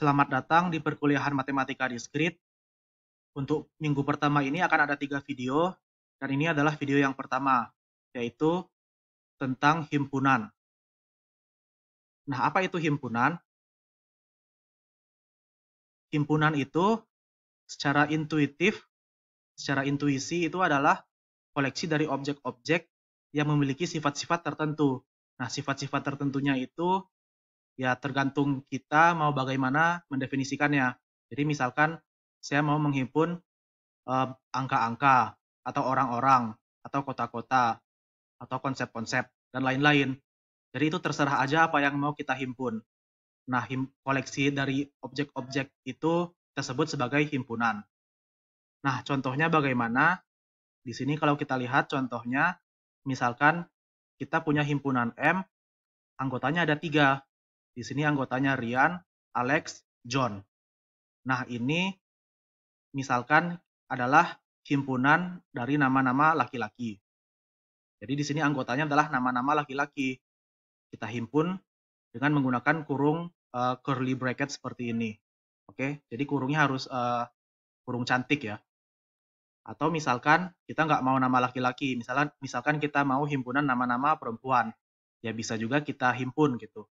Selamat datang di perkuliahan Matematika Diskrit. Untuk minggu pertama ini akan ada 3 video, dan ini adalah video yang pertama, yaitu tentang himpunan. Nah, apa itu himpunan? Himpunan itu secara intuitif, secara intuisi itu adalah koleksi dari objek-objek yang memiliki sifat-sifat tertentu. Nah, sifat-sifat tertentunya itu ya tergantung kita mau bagaimana mendefinisikannya. Jadi misalkan saya mau menghimpun angka-angka, atau orang-orang, atau kota-kota, atau konsep-konsep, dan lain-lain. Jadi itu terserah aja apa yang mau kita himpun. Nah, koleksi dari objek-objek itu kita sebut sebagai himpunan. Nah, contohnya bagaimana? Di sini kalau kita lihat contohnya, misalkan kita punya himpunan M, anggotanya ada 3. Di sini anggotanya Rian, Alex, John. Nah, ini misalkan adalah himpunan dari nama-nama laki-laki. Jadi di sini anggotanya adalah nama-nama laki-laki. Kita himpun dengan menggunakan kurung curly bracket seperti ini. Oke, jadi kurungnya harus kurung cantik ya. Atau misalkan kita nggak mau nama laki-laki, misalkan kita mau himpunan nama-nama perempuan, ya bisa juga kita himpun gitu.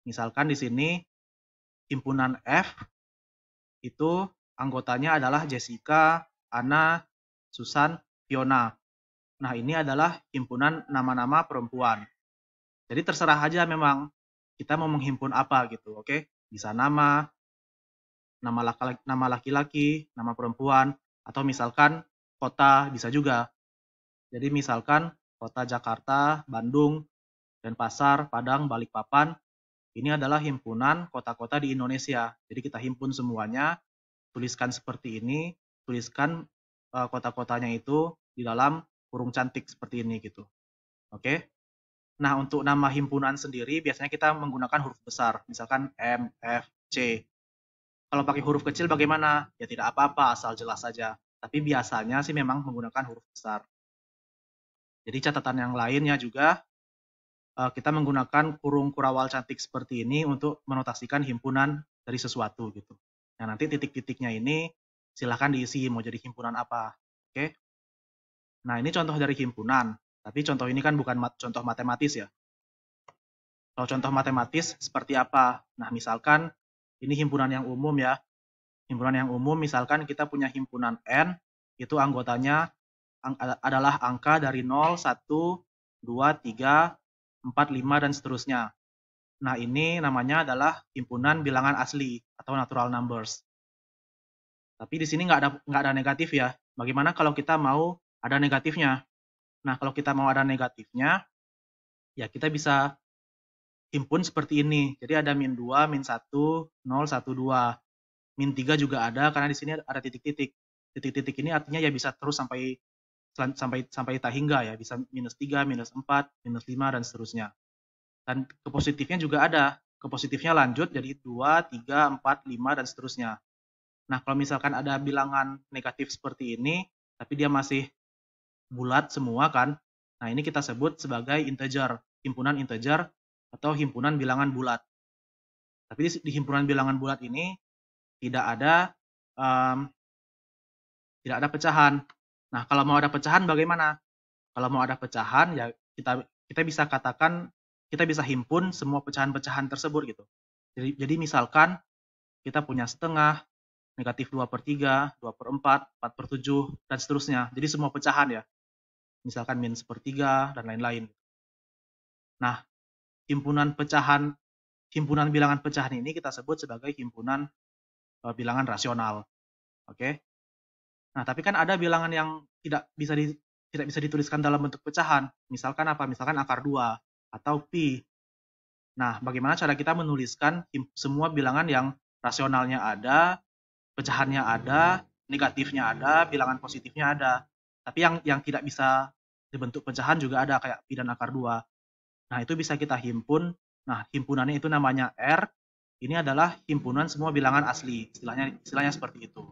Misalkan di sini himpunan F itu anggotanya adalah Jessica, Anna, Susan, Fiona. Nah, ini adalah himpunan nama-nama perempuan. Jadi terserah aja memang kita mau menghimpun apa gitu, oke? Bisa nama laki-laki, nama perempuan, atau misalkan kota bisa juga. Jadi misalkan kota Jakarta, Bandung, Denpasar, Padang, Balikpapan, ini adalah himpunan kota-kota di Indonesia. Jadi kita himpun semuanya, tuliskan seperti ini, tuliskan kota-kotanya itu di dalam kurung cantik seperti ini gitu. Oke? Nah, untuk nama himpunan sendiri biasanya kita menggunakan huruf besar, misalkan M, F, C. Kalau pakai huruf kecil bagaimana? Ya tidak apa-apa, asal jelas saja. Tapi biasanya sih memang menggunakan huruf besar. Jadi catatan yang lainnya juga, kita menggunakan kurung kurawal cantik seperti ini untuk menotasikan himpunan dari sesuatu gitu. Nah, nanti titik-titiknya ini silahkan diisi mau jadi himpunan apa. Oke? Nah, ini contoh dari himpunan. Tapi contoh ini kan bukan contoh matematis ya. Kalau contoh matematis seperti apa? Nah, misalkan ini himpunan yang umum ya. Himpunan yang umum misalkan kita punya himpunan N, itu anggotanya adalah angka dari 0, 1, 2, 3, 4, 5, dan seterusnya. Nah, ini namanya adalah himpunan bilangan asli atau natural numbers. Tapi di sini nggak ada negatif ya. Bagaimana kalau kita mau ada negatifnya? Nah, kalau kita mau ada negatifnya, ya kita bisa himpun seperti ini. Jadi ada min 2, min 1, 0, 1, 2. Min 3 juga ada karena di sini ada titik-titik. Titik-titik ini artinya ya bisa terus sampai tak hingga ya, bisa minus 3, minus 4, minus 5, dan seterusnya. Dan ke positifnya juga ada. Ke positifnya lanjut jadi 2, 3, 4, 5, dan seterusnya. Nah, kalau misalkan ada bilangan negatif seperti ini, tapi dia masih bulat semua kan, nah ini kita sebut sebagai integer, himpunan integer atau himpunan bilangan bulat. Tapi di himpunan bilangan bulat ini tidak ada pecahan. Nah, kalau mau ada pecahan bagaimana? Kalau mau ada pecahan ya kita bisa katakan kita bisa himpun semua pecahan-pecahan tersebut gitu. Jadi misalkan kita punya setengah, negatif 2/3, 2/4, 4/7, dan seterusnya. Jadi semua pecahan ya. Misalkan min sepertiga dan lain-lain. Nah, himpunan bilangan pecahan ini kita sebut sebagai himpunan bilangan rasional. Oke. Nah, tapi kan ada bilangan yang tidak bisa dituliskan dalam bentuk pecahan. Misalkan apa? Misalkan akar 2 atau pi. Nah, bagaimana cara kita menuliskan semua bilangan yang rasionalnya ada, pecahannya ada, negatifnya ada, bilangan positifnya ada. Tapi yang tidak bisa dibentuk pecahan juga ada kayak pi dan akar 2. Nah, itu bisa kita himpun. Nah, himpunannya itu namanya R. Ini adalah himpunan semua bilangan asli. Istilahnya seperti itu.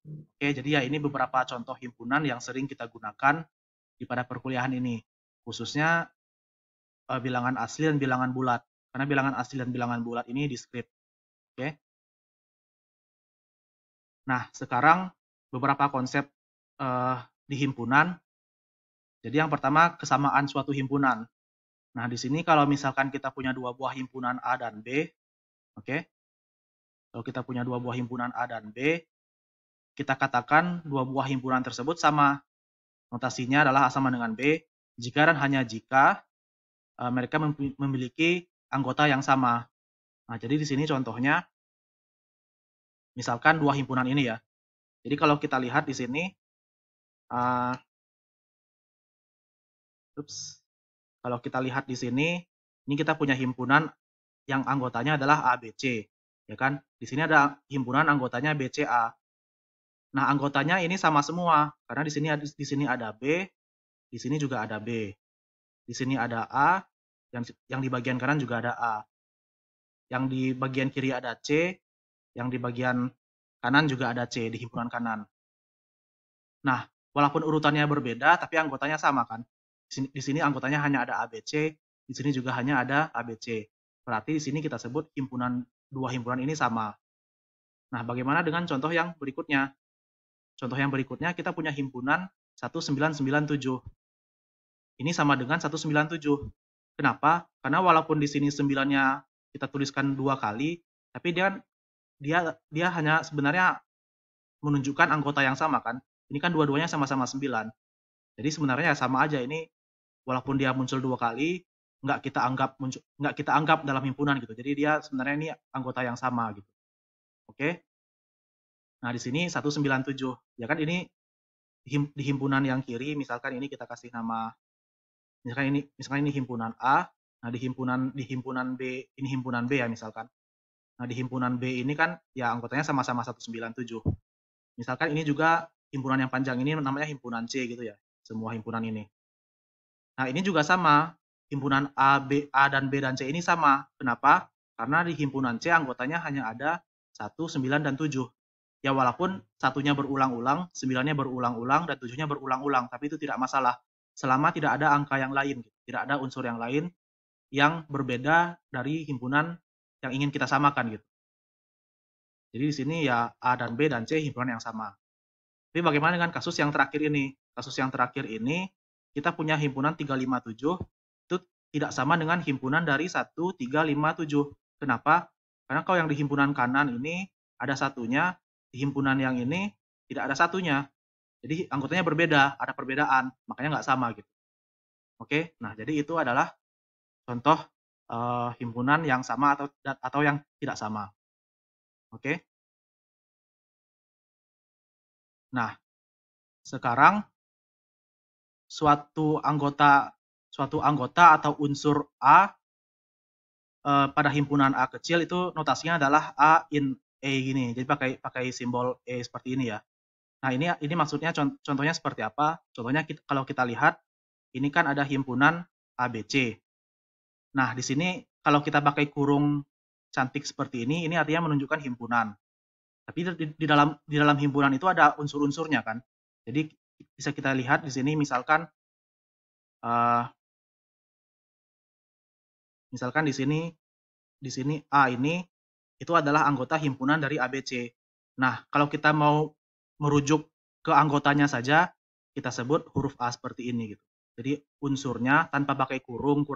Oke, jadi ya ini beberapa contoh himpunan yang sering kita gunakan di pada perkuliahan ini. Khususnya bilangan asli dan bilangan bulat. Karena bilangan asli dan bilangan bulat ini diskrit. Oke. Nah, sekarang beberapa konsep di himpunan. Jadi yang pertama, kesamaan suatu himpunan. Nah, di sini kalau misalkan kita punya dua buah himpunan A dan B, oke? Kalau kita punya dua buah himpunan A dan B, kita katakan dua buah himpunan tersebut sama. Notasinya adalah A sama dengan B, jika dan hanya jika mereka memiliki anggota yang sama. Nah, jadi di sini contohnya, misalkan dua himpunan ini ya. Jadi kalau kita lihat di sini, uh, kalau kita lihat di sini, ini kita punya himpunan yang anggotanya adalah ABC, ya kan? Di sini ada himpunan anggotanya BCA. Nah, anggotanya ini sama semua karena di sini ada B, di sini juga ada B. Di sini ada A, yang di bagian kanan juga ada A. Yang di bagian kiri ada C, yang di bagian kanan juga ada C di himpunan kanan. Nah, walaupun urutannya berbeda tapi anggotanya sama kan? Di sini anggotanya hanya ada ABC, di sini juga hanya ada ABC. Berarti di sini kita sebut dua himpunan ini sama. Nah, bagaimana dengan contoh yang berikutnya? Contoh yang berikutnya kita punya himpunan 1997. Ini sama dengan 197. Kenapa? Karena walaupun di sini 9-nya kita tuliskan 2 kali, tapi dia hanya sebenarnya menunjukkan anggota yang sama kan. Ini kan dua-duanya sama-sama 9. Jadi sebenarnya sama aja ini, walaupun dia muncul 2 kali, nggak kita anggap dalam himpunan gitu. Jadi dia sebenarnya ini anggota yang sama gitu. Oke. Nah, di sini 197. Ya kan ini di himpunan yang kiri, misalkan ini kita kasih nama, misalkan ini himpunan A. Nah, di himpunan B, ini himpunan B ya misalkan. Nah, di himpunan B ini kan ya anggotanya sama-sama 197. Misalkan ini juga himpunan yang panjang ini namanya himpunan C gitu ya. Semua himpunan ini. Nah, ini juga sama. Himpunan A, dan B dan C ini sama. Kenapa? Karena di himpunan C anggotanya hanya ada 1, 9, dan 7. Ya walaupun satunya berulang-ulang, 9-nya berulang-ulang, dan 7-nya berulang-ulang, tapi itu tidak masalah. Selama tidak ada angka yang lain, tidak ada unsur yang lain yang berbeda dari himpunan yang ingin kita samakan gitu. Jadi di sini ya A dan B dan C himpunan yang sama. Tapi bagaimana dengan kasus yang terakhir ini? Kasus yang terakhir ini kita punya himpunan 357 itu tidak sama dengan himpunan dari 1357. Kenapa? Karena kalau yang di himpunan kanan ini ada satunya, di himpunan yang ini tidak ada satunya. Jadi anggotanya berbeda, ada perbedaan, makanya nggak sama gitu. Oke, nah jadi itu adalah contoh himpunan yang sama atau yang tidak sama. Oke. Nah, sekarang suatu anggota atau unsur A pada himpunan A kecil itu notasinya adalah A in A gini. Jadi pakai simbol E seperti ini ya. Nah, ini maksudnya contohnya seperti apa? Contohnya kalau kita lihat ini kan ada himpunan ABC. Nah, di sini kalau kita pakai kurung cantik seperti ini artinya menunjukkan himpunan. Tapi di dalam himpunan itu ada unsur-unsurnya kan. Jadi bisa kita lihat di sini misalkan di sini A ini itu adalah anggota himpunan dari ABC. Nah, kalau kita mau merujuk ke anggotanya saja, kita sebut huruf A seperti ini gitu. Jadi unsurnya tanpa pakai kurung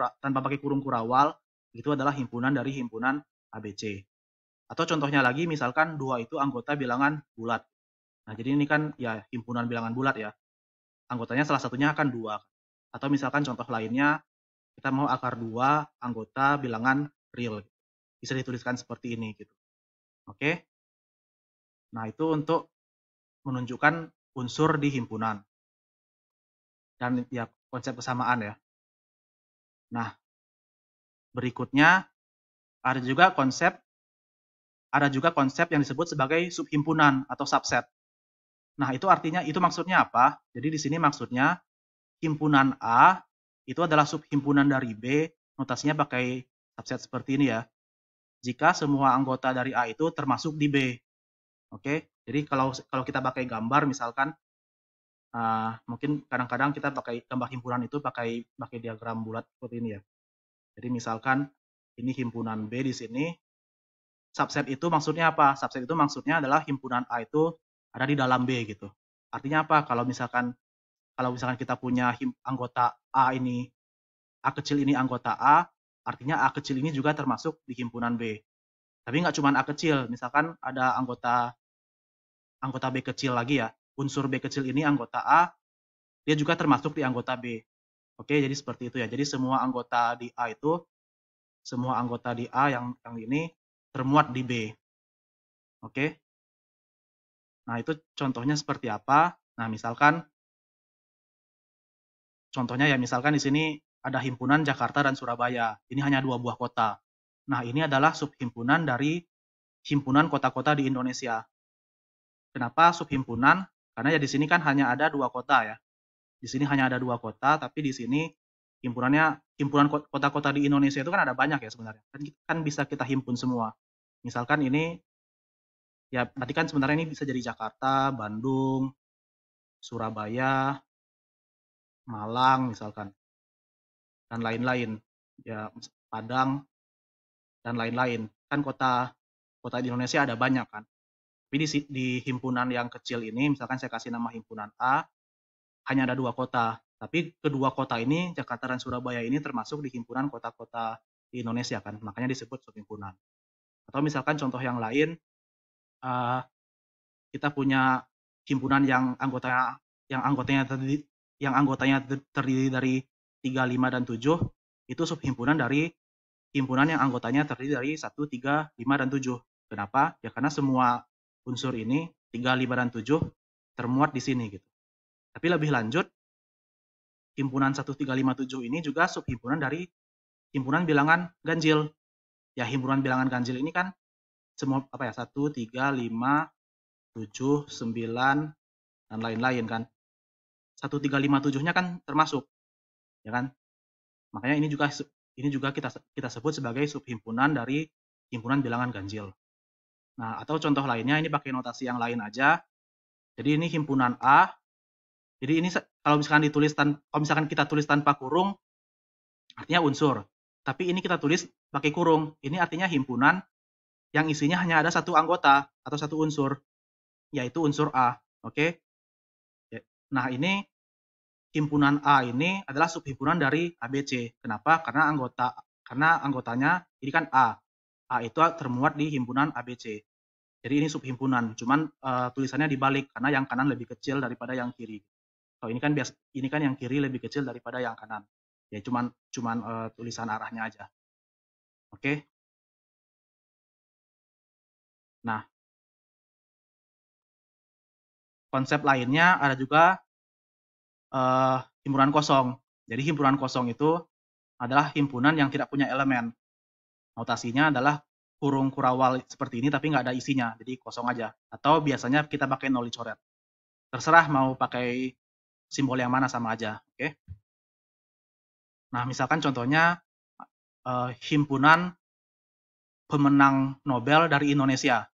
kurawal itu adalah himpunan dari himpunan ABC. Atau contohnya lagi misalkan 2 itu anggota bilangan bulat. Nah, jadi ini kan ya himpunan bilangan bulat ya. Anggotanya salah satunya akan 2. Atau misalkan contoh lainnya kita mau akar 2 anggota bilangan real. Bisa dituliskan seperti ini gitu. Oke. Nah, itu untuk menunjukkan unsur di himpunan. Dan ya konsep kesamaan ya. Nah, berikutnya ada juga konsep yang disebut sebagai subhimpunan atau subset. Nah, itu maksudnya apa? Jadi di sini maksudnya himpunan A itu adalah subhimpunan dari B, notasinya pakai subset seperti ini ya. Jika semua anggota dari A itu termasuk di B. Oke, jadi kalau kita pakai gambar misalkan, mungkin kadang-kadang kita pakai gambar himpunan itu pakai diagram bulat seperti ini ya. Jadi misalkan ini himpunan B di sini, subset itu maksudnya apa? Subset itu maksudnya adalah himpunan A itu ada di dalam B gitu. Artinya apa? Kalau misalkan kita punya anggota A ini, A kecil ini anggota A, artinya A kecil ini juga termasuk di himpunan B. Tapi nggak cuma A kecil, misalkan ada anggota B kecil lagi ya, unsur B kecil ini anggota A, dia juga termasuk di anggota B. Oke, jadi seperti itu ya. Jadi semua anggota di A itu, semua anggota di A yang ini termuat di B. Oke. Nah, itu contohnya seperti apa? Nah, misalkan contohnya ya, misalkan di sini ada himpunan Jakarta dan Surabaya. Ini hanya 2 buah kota. Nah, ini adalah subhimpunan dari himpunan kota-kota di Indonesia. Kenapa subhimpunan? Karena ya di sini kan hanya ada 2 kota ya. Di sini hanya ada 2 kota, tapi di sini himpunan kota-kota di Indonesia itu kan ada banyak ya sebenarnya. Kan bisa kita himpun semua. Misalkan ini ya berarti kan sebenarnya ini bisa jadi Jakarta, Bandung, Surabaya, Malang misalkan, dan lain-lain. Ya Padang dan lain-lain. Kan kota di Indonesia ada banyak kan. Tapi di himpunan yang kecil ini, misalkan saya kasih nama himpunan A, hanya ada 2 kota. Tapi kedua kota ini, Jakarta dan Surabaya ini termasuk di himpunan kota-kota di Indonesia kan, makanya disebut subhimpunan. Atau misalkan contoh yang lain, kita punya himpunan yang anggotanya terdiri dari 3, 5, dan 7, itu subhimpunan dari himpunan yang anggotanya terdiri dari 1, 3, 5, dan 7. Kenapa? Ya karena semua unsur ini 3, 5, dan 7 termuat di sini gitu. Tapi lebih lanjut, himpunan 1, 3, 5, 7 ini juga subhimpunan dari himpunan bilangan ganjil. Ya himpunan bilangan ganjil ini kan semua 1, 3, 5, 7, 9, dan lain-lain kan. 1, 3, 5, 7-nya kan termasuk. Ya kan? Makanya ini juga kita sebut sebagai subhimpunan dari himpunan bilangan ganjil. Nah, atau contoh lainnya ini pakai notasi yang lain aja. Jadi ini himpunan A. Jadi ini kalau misalkan kita tulis tanpa kurung, artinya unsur. Tapi ini kita tulis pakai kurung. Ini artinya himpunan yang isinya hanya ada satu anggota atau satu unsur, yaitu unsur A. Oke? Nah, ini himpunan A ini adalah subhimpunan dari ABC. Kenapa? Karena anggotanya ini kan A. A itu termuat di himpunan ABC. Jadi ini subhimpunan, cuman tulisannya dibalik karena yang kanan lebih kecil daripada yang kiri. Kalau ini kan yang kiri lebih kecil daripada yang kanan. Ya cuman tulisan arahnya aja. Oke. Nah, konsep lainnya ada juga himpunan kosong. Jadi himpunan kosong itu adalah himpunan yang tidak punya elemen. Notasinya adalah kurung kurawal seperti ini tapi nggak ada isinya, jadi kosong aja. Atau biasanya kita pakai nol dicoret. Terserah mau pakai simbol yang mana sama aja, oke? Nah, misalkan contohnya himpunan pemenang Nobel dari Indonesia.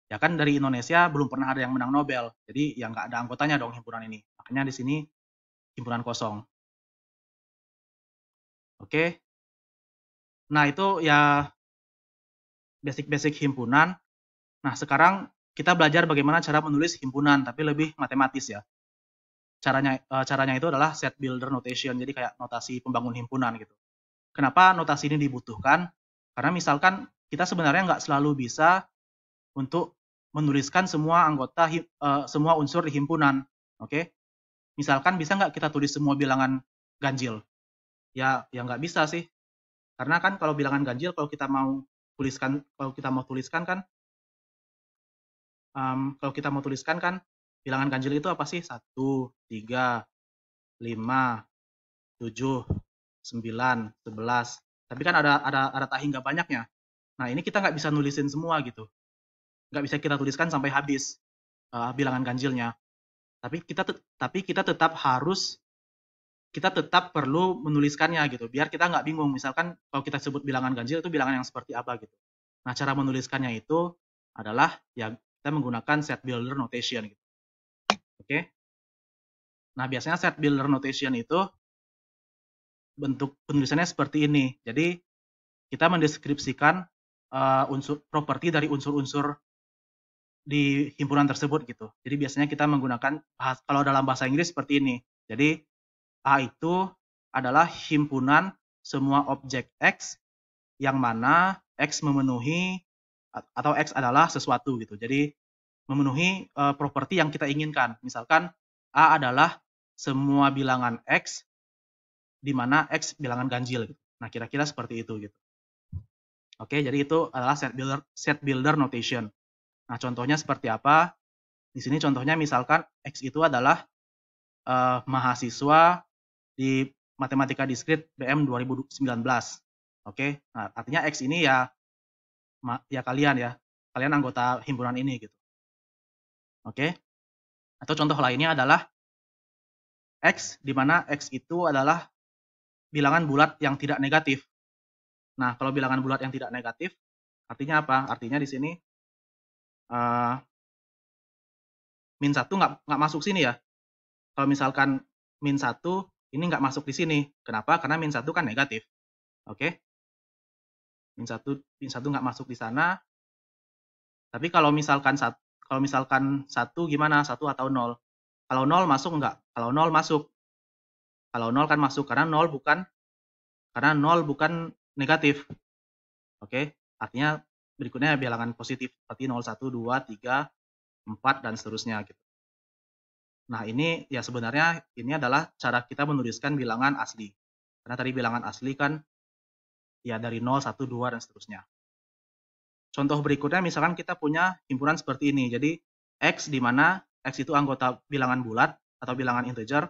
Ya kan dari Indonesia belum pernah ada yang menang Nobel, jadi ya nggak ada anggotanya dong himpunan ini. Makanya di sini himpunan kosong. Oke? Nah, itu ya basic-basic himpunan. Nah, sekarang kita belajar bagaimana cara menulis himpunan, tapi lebih matematis ya. Caranya itu adalah set builder notation, jadi kayak notasi pembangun himpunan gitu. Kenapa notasi ini dibutuhkan? Karena misalkan kita sebenarnya nggak selalu bisa untuk menuliskan semua semua unsur di himpunan, oke? Misalkan bisa nggak kita tulis semua bilangan ganjil? Ya nggak bisa sih, karena kan kalau bilangan ganjil kalau kita mau tuliskan kan, bilangan ganjil itu apa sih? 1, 3, 5, 7, 9, 11. Tapi kan ada tak hingga banyaknya. Nah, ini kita nggak bisa nulisin semua gitu. Nggak bisa kita tuliskan sampai habis bilangan ganjilnya. Tapi kita tetap perlu menuliskannya gitu, biar kita nggak bingung. Misalkan kalau kita sebut bilangan ganjil itu bilangan yang seperti apa gitu. Nah, cara menuliskannya itu adalah ya kita menggunakan set builder notation gitu. Oke? Nah, biasanya set builder notation itu bentuk penulisannya seperti ini. Jadi kita mendeskripsikan properti dari unsur-unsur di himpunan tersebut gitu. Jadi biasanya kita menggunakan kalau dalam bahasa Inggris seperti ini. Jadi A itu adalah himpunan semua objek X yang mana X memenuhi atau X adalah sesuatu gitu. Jadi memenuhi properti yang kita inginkan. Misalkan A adalah semua bilangan X di mana X bilangan ganjil gitu. Nah, kira-kira seperti itu gitu. Oke, jadi itu adalah set builder notation. Nah, contohnya seperti apa? Di sini contohnya misalkan X itu adalah mahasiswa di Matematika Diskrit BM 2019. Oke, nah artinya X ini ya kalian anggota himpunan ini gitu. Oke, atau contoh lainnya adalah X, di mana X itu adalah bilangan bulat yang tidak negatif. Nah, kalau bilangan bulat yang tidak negatif, artinya apa? Artinya di sini min 1 nggak masuk sini ya. Kalau misalkan min 1 ini nggak masuk di sini. Kenapa? Karena min 1 kan negatif. Oke. Min 1 nggak masuk di sana. Tapi kalau misalkan 1 gimana? 1 atau 0? Kalau 0 masuk nggak? Kalau 0 masuk. Kalau 0 kan masuk karena 0 bukan negatif. Oke. Artinya berikutnya bilangan positif seperti 0, 1, 2, 3, 4 dan seterusnya gitu. Nah, ini ya sebenarnya ini adalah cara kita menuliskan bilangan asli. Karena tadi bilangan asli kan ya dari 0, 1, 2 dan seterusnya. Contoh berikutnya misalkan kita punya himpunan seperti ini. Jadi X di mana X itu anggota bilangan bulat atau bilangan integer,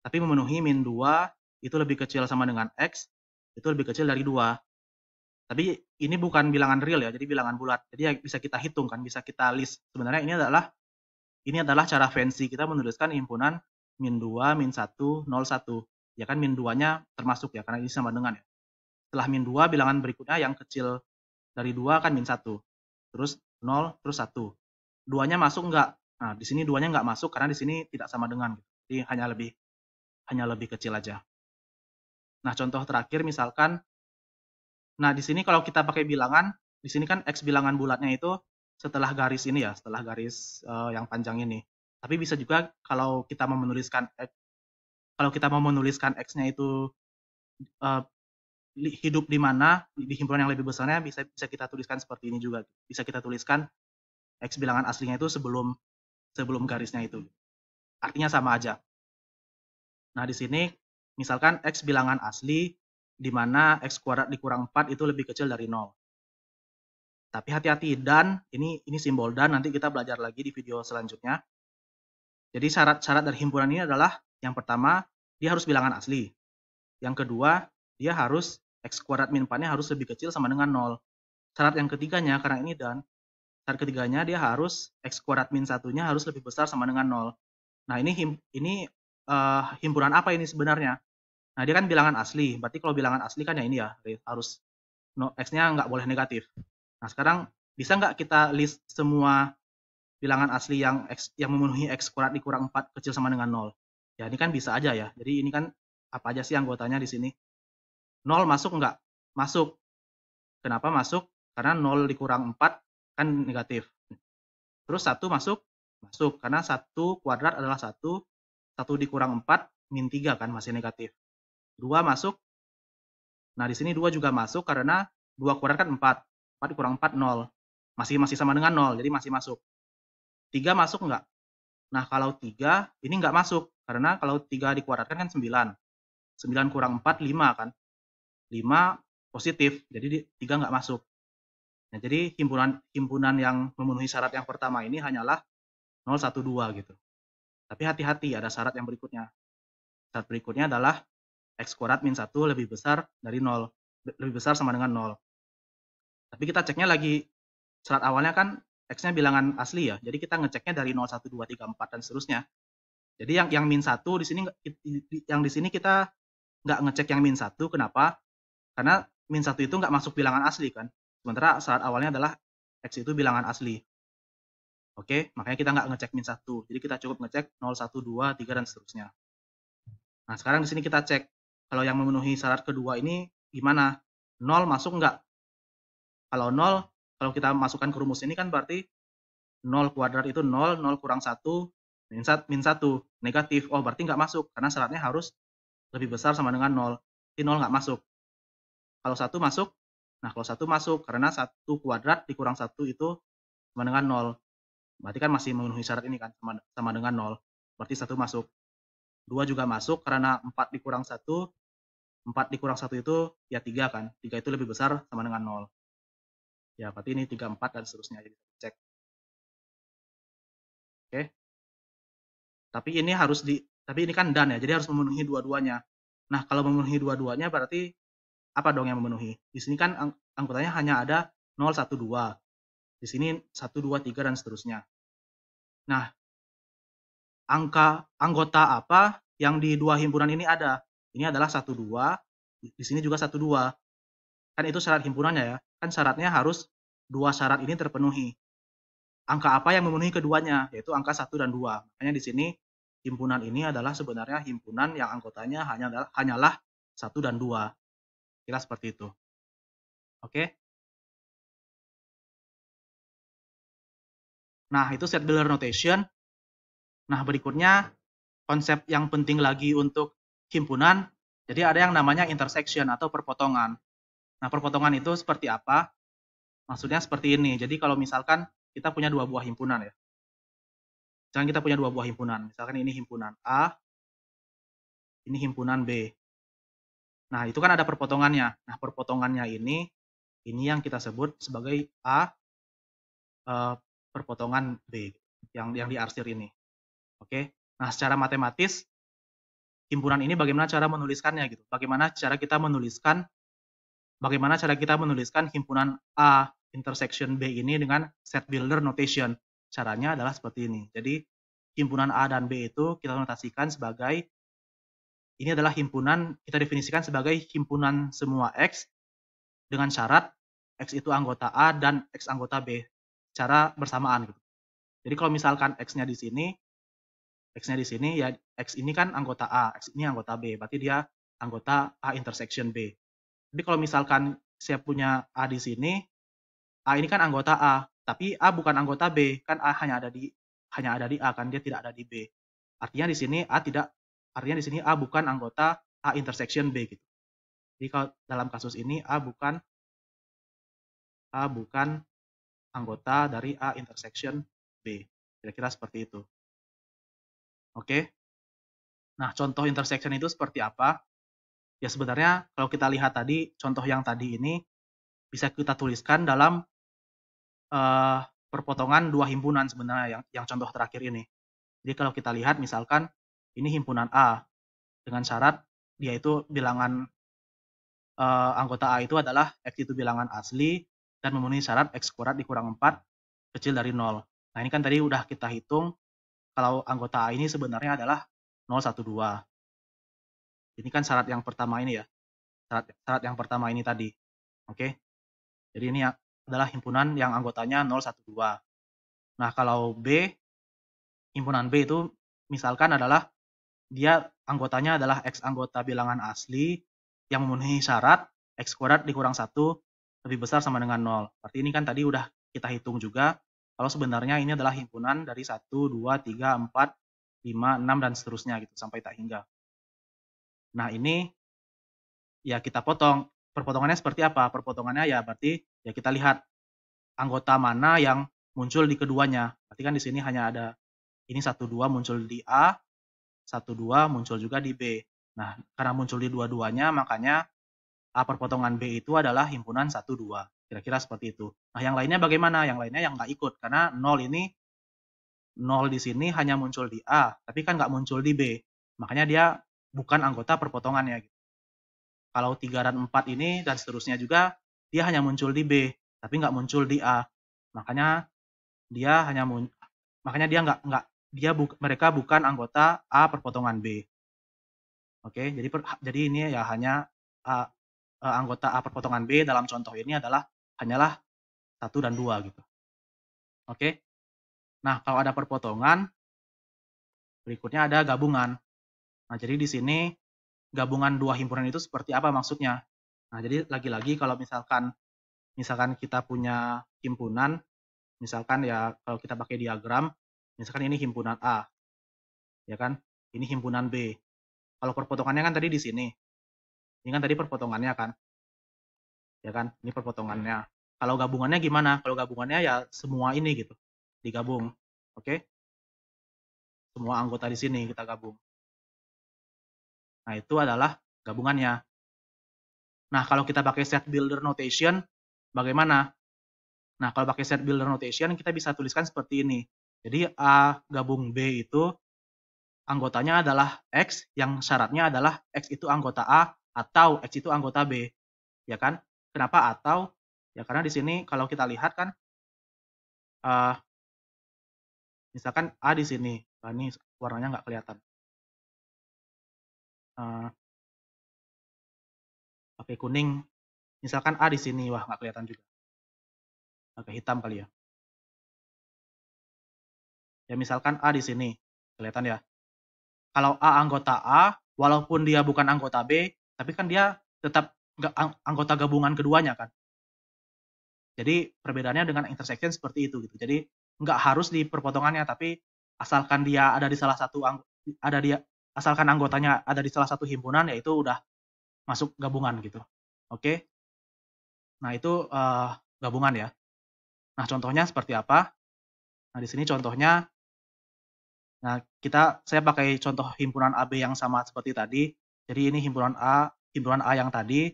tapi memenuhi min 2 itu lebih kecil sama dengan X, itu lebih kecil dari 2. Tapi ini bukan bilangan real ya, jadi bilangan bulat. Jadi ya bisa kita hitung kan, bisa kita list. Sebenarnya ini adalah cara fancy kita menuliskan himpunan min 2, min 1, 0, 1. Ya kan min 2-nya termasuk ya, karena ini sama dengan ya. Setelah min 2, bilangan berikutnya yang kecil dari 2 kan min 1. Terus 0, terus 1. 2-nya masuk enggak? Nah, di sini 2-nya enggak masuk karena di sini tidak sama dengan. Jadi hanya lebih kecil aja. Nah, contoh terakhir misalkan, nah di sini kalau kita pakai bilangan, di sini kan X bilangan bulatnya itu setelah garis ini ya, setelah garis yang panjang ini. Tapi bisa juga kalau kita mau menuliskan X-nya itu hidup di mana, di himpunan yang lebih besarnya bisa kita tuliskan seperti ini juga. Bisa kita tuliskan X bilangan aslinya itu sebelum garisnya itu. Artinya sama aja. Nah, di sini misalkan X bilangan asli di mana X kuadrat dikurang 4 itu lebih kecil dari 0. Tapi hati-hati, dan ini simbol dan, nanti kita belajar lagi di video selanjutnya. Jadi syarat-syarat dari himpunan ini adalah yang pertama, dia harus bilangan asli. Yang kedua, dia harus X kuadrat min 4-nya harus lebih kecil sama dengan 0. Syarat yang ketiganya, karena ini dan, syarat ketiganya dia harus X kuadrat min 1-nya harus lebih besar sama dengan 0. Nah, ini himpunan apa ini sebenarnya? Nah, dia kan bilangan asli. Berarti kalau bilangan asli kan ya ini ya, harus X-nya nggak boleh negatif. Nah, sekarang bisa nggak kita list semua bilangan asli yang memenuhi X kuadrat dikurang 4 kecil sama dengan 0? Ya, ini kan bisa aja ya. Jadi ini kan apa aja sih anggotanya di sini? 0 masuk nggak? Masuk. Kenapa masuk? Karena 0 dikurang 4 kan negatif. Terus 1 masuk? Masuk. Karena 1 kuadrat adalah 1. 1 dikurang 4, min 3 kan masih negatif. 2 masuk? Nah, di sini 2 juga masuk karena 2 kuadrat kan 4. 4 dikurang 4, 0. Masih sama dengan 0, jadi masih masuk. 3 masuk nggak? Nah, kalau 3, ini nggak masuk. Karena kalau 3 dikuadratkan kan 9. 9 kurang 4, 5 kan. 5 positif, jadi 3 nggak masuk. Nah, jadi himpunan yang memenuhi syarat yang pertama ini hanyalah 0, 1, 2 gitu. Tapi hati-hati, ada syarat yang berikutnya. Syarat berikutnya adalah X kuadrat min 1 lebih besar dari 0. Lebih besar sama dengan 0. Tapi kita ceknya lagi, syarat awalnya kan X-nya bilangan asli ya. Jadi kita ngeceknya dari 0, 1, 2, 3, 4 dan seterusnya. Jadi yang min 1 di sini, yang di sini kita nggak ngecek yang min 1. Kenapa? Karena min 1 itu nggak masuk bilangan asli kan. Sementara syarat awalnya adalah X itu bilangan asli. Oke, makanya kita nggak ngecek min 1. Jadi kita cukup ngecek 0, 1, 2, 3 dan seterusnya. Nah, sekarang di sini kita cek kalau yang memenuhi syarat kedua ini gimana? 0 masuk nggak? Kalau 0, kalau kita masukkan ke rumus ini kan berarti 0 kuadrat itu 0, 0 kurang 1, min 1, negatif. Oh, berarti nggak masuk, karena syaratnya harus lebih besar sama dengan 0. Jadi 0 nggak masuk. Kalau 1 masuk, nah kalau 1 masuk, karena 1 kuadrat dikurang 1 itu sama dengan 0. Berarti kan masih memenuhi syarat ini kan, sama dengan 0. Berarti 1 masuk. 2 juga masuk, karena 4 dikurang 1, 4 dikurang 1 itu ya 3 kan. 3 itu lebih besar sama dengan 0. Ya, berarti ini 3, 4, dan seterusnya. Jadi cek. Oke. Tapi ini kan dan ya, jadi harus memenuhi dua-duanya. Nah, kalau memenuhi dua-duanya berarti apa dong yang memenuhi? Di sini kan anggotanya hanya ada 0, 1, 2. Di sini 1, 2, 3, dan seterusnya. Nah, anggota apa yang di dua himpunan ini ada? Ini adalah 1, 2, di sini juga 1, 2. Kan itu syarat himpunannya ya. Kan syaratnya harus dua syarat ini terpenuhi. Angka apa yang memenuhi keduanya? Yaitu angka 1 dan 2. Makanya di sini himpunan ini adalah sebenarnya himpunan yang anggotanya hanyalah 1 dan 2. Kira seperti itu. Oke? Nah, itu set builder notation. Nah, berikutnya konsep yang penting lagi untuk himpunan. Jadi ada yang namanya intersection atau perpotongan. Nah, perpotongan itu seperti apa? Maksudnya seperti ini. Jadi kalau misalkan kita punya dua buah himpunan ya. Misalkan kita punya dua buah himpunan. Misalkan ini himpunan A, ini himpunan B. Nah, itu kan ada perpotongannya. Nah, perpotongannya ini yang kita sebut sebagai A perpotongan B yang diarsir ini. Oke. Nah, secara matematis himpunan ini bagaimana cara menuliskannya gitu. Bagaimana cara kita menuliskan himpunan A intersection B ini dengan set builder notation. Caranya adalah seperti ini. Jadi himpunan A dan B itu kita notasikan sebagai ini adalah himpunan, kita definisikan sebagai himpunan semua X dengan syarat X itu anggota A dan X anggota B secara bersamaan gitu. Jadi kalau misalkan X-nya di sini ya X ini kan anggota A, X ini anggota B, berarti dia anggota A intersection B. Tapi kalau misalkan saya punya A di sini, A ini kan anggota A, tapi A bukan anggota B, kan A hanya ada di A kan, dia tidak ada di B. Artinya di sini A bukan anggota A intersection B gitu. Jadi kalau dalam kasus ini A bukan anggota dari A intersection B. Kira-kira seperti itu. Oke. Nah, contoh intersection itu seperti apa? Ya sebenarnya kalau kita lihat tadi, contoh yang tadi ini bisa kita tuliskan dalam perpotongan dua himpunan sebenarnya yang contoh terakhir ini. Jadi kalau kita lihat misalkan ini himpunan A dengan syarat dia itu bilangan anggota A itu adalah X itu bilangan asli dan memenuhi syarat X kuadrat dikurang 4 kecil dari 0. Nah, ini kan tadi udah kita hitung kalau anggota A ini sebenarnya adalah 0, 1, 2. Ini kan syarat yang pertama ini ya. Syarat yang pertama ini tadi. Oke. Jadi ini adalah himpunan yang anggotanya 0, 1, 2. Nah, kalau B, himpunan B itu misalkan adalah dia anggotanya adalah X anggota bilangan asli yang memenuhi syarat X kuadrat dikurang 1 lebih besar sama dengan 0. Berarti ini kan tadi udah kita hitung juga kalau sebenarnya ini adalah himpunan dari 1, 2, 3, 4, 5, 6, dan seterusnya gitu sampai tak hingga. Nah, ini ya kita potong. Perpotongannya seperti apa? Perpotongannya ya berarti ya kita lihat anggota mana yang muncul di keduanya. Berarti kan di sini hanya ada ini 1, 2 muncul di A, 1, 2 muncul juga di B. Nah, karena muncul di dua-duanya makanya A perpotongan B itu adalah himpunan 1, 2. Kira-kira seperti itu. Nah, yang lainnya bagaimana? Yang lainnya yang nggak ikut karena 0 di sini hanya muncul di A, tapi kan nggak muncul di B. Makanya dia bukan anggota perpotongannya. Kalau 3 dan 4 ini dan seterusnya juga dia hanya muncul di B, tapi nggak muncul di A. Makanya mereka bukan anggota A perpotongan B. Oke, jadi ini ya hanya anggota A perpotongan B dalam contoh ini hanyalah 1 dan 2 gitu. Oke. Nah, kalau ada perpotongan, berikutnya ada gabungan. Nah, jadi di sini gabungan dua himpunan itu seperti apa maksudnya? Nah, jadi lagi-lagi kalau misalkan kita punya himpunan Misalkan ya kalau kita pakai diagram, misalkan ini himpunan A, ya kan? Ini himpunan B. Kalau perpotongannya kan tadi di sini. Ini kan tadi perpotongannya kan, ya kan? Ini perpotongannya. Kalau gabungannya gimana? Kalau gabungannya ya semua ini gitu, digabung. Oke? Semua anggota di sini kita gabung. Nah, itu adalah gabungannya. Nah, kalau kita pakai set builder notation, bagaimana? Nah, kalau pakai set builder notation, kita bisa tuliskan seperti ini. Jadi, A gabung B itu anggotanya adalah X, yang syaratnya adalah X itu anggota A, atau X itu anggota B. Ya kan? Kenapa atau? Ya karena di sini kalau kita lihat kan, misalkan A di sini. Nah, ini warnanya nggak kelihatan. Pakai kuning. Misalkan A di sini. Wah, nggak kelihatan juga. Pakai hitam kali ya. Ya misalkan A di sini. Kelihatan ya. Kalau A anggota A, walaupun dia bukan anggota B, tapi kan dia tetap anggota gabungan keduanya kan. Jadi perbedaannya dengan intersection seperti itu gitu. Jadi nggak harus di perpotongannya, tapi asalkan dia ada di salah satu asalkan anggotanya ada di salah satu himpunan, yaitu udah masuk gabungan gitu. Oke. Nah, itu gabungan ya. Nah, contohnya seperti apa? Nah, di sini contohnya, nah saya pakai contoh himpunan AB yang sama seperti tadi. Jadi ini himpunan A yang tadi,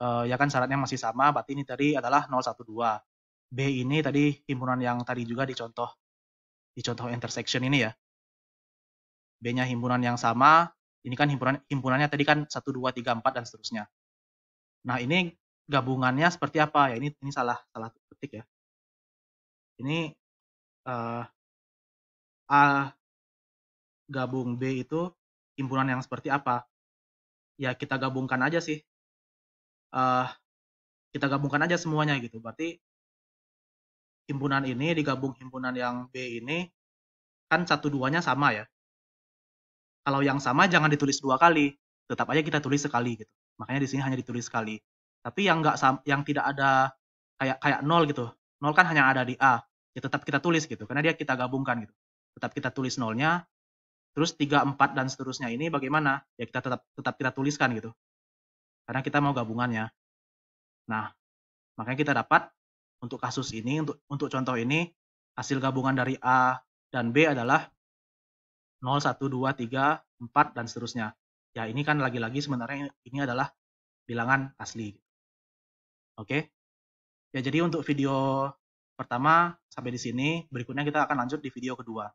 ya kan syaratnya masih sama, berarti ini tadi adalah 012. B ini tadi himpunan yang tadi juga di contoh intersection ini ya. B-nya himpunan yang sama, ini kan himpunannya tadi kan 1, 2, 3, 4 dan seterusnya. Nah, ini gabungannya seperti apa ya? Ini salah ketik ya. Ini A gabung B itu himpunan yang seperti apa? Ya kita gabungkan aja sih. Kita gabungkan aja semuanya gitu. Berarti himpunan ini digabung himpunan yang B ini kan 1-2-nya sama ya. Kalau yang sama jangan ditulis 2 kali, tetap aja kita tulis sekali gitu. Makanya di sini hanya ditulis sekali. Tapi yang tidak ada kayak 0 gitu. 0 kan hanya ada di A. Ya tetap kita tulis gitu karena dia kita gabungkan gitu. Tetap kita tulis 0-nya, terus 3, 4 dan seterusnya ini bagaimana? Ya kita tetap kita tuliskan gitu. Karena kita mau gabungannya. Nah, makanya kita dapat untuk kasus ini, untuk contoh ini, hasil gabungan dari A dan B adalah 0, 1, 2, 3, 4, dan seterusnya. Ya, ini kan lagi-lagi sebenarnya ini adalah bilangan asli. Oke? Ya, jadi untuk video pertama sampai di sini, berikutnya kita akan lanjut di video kedua.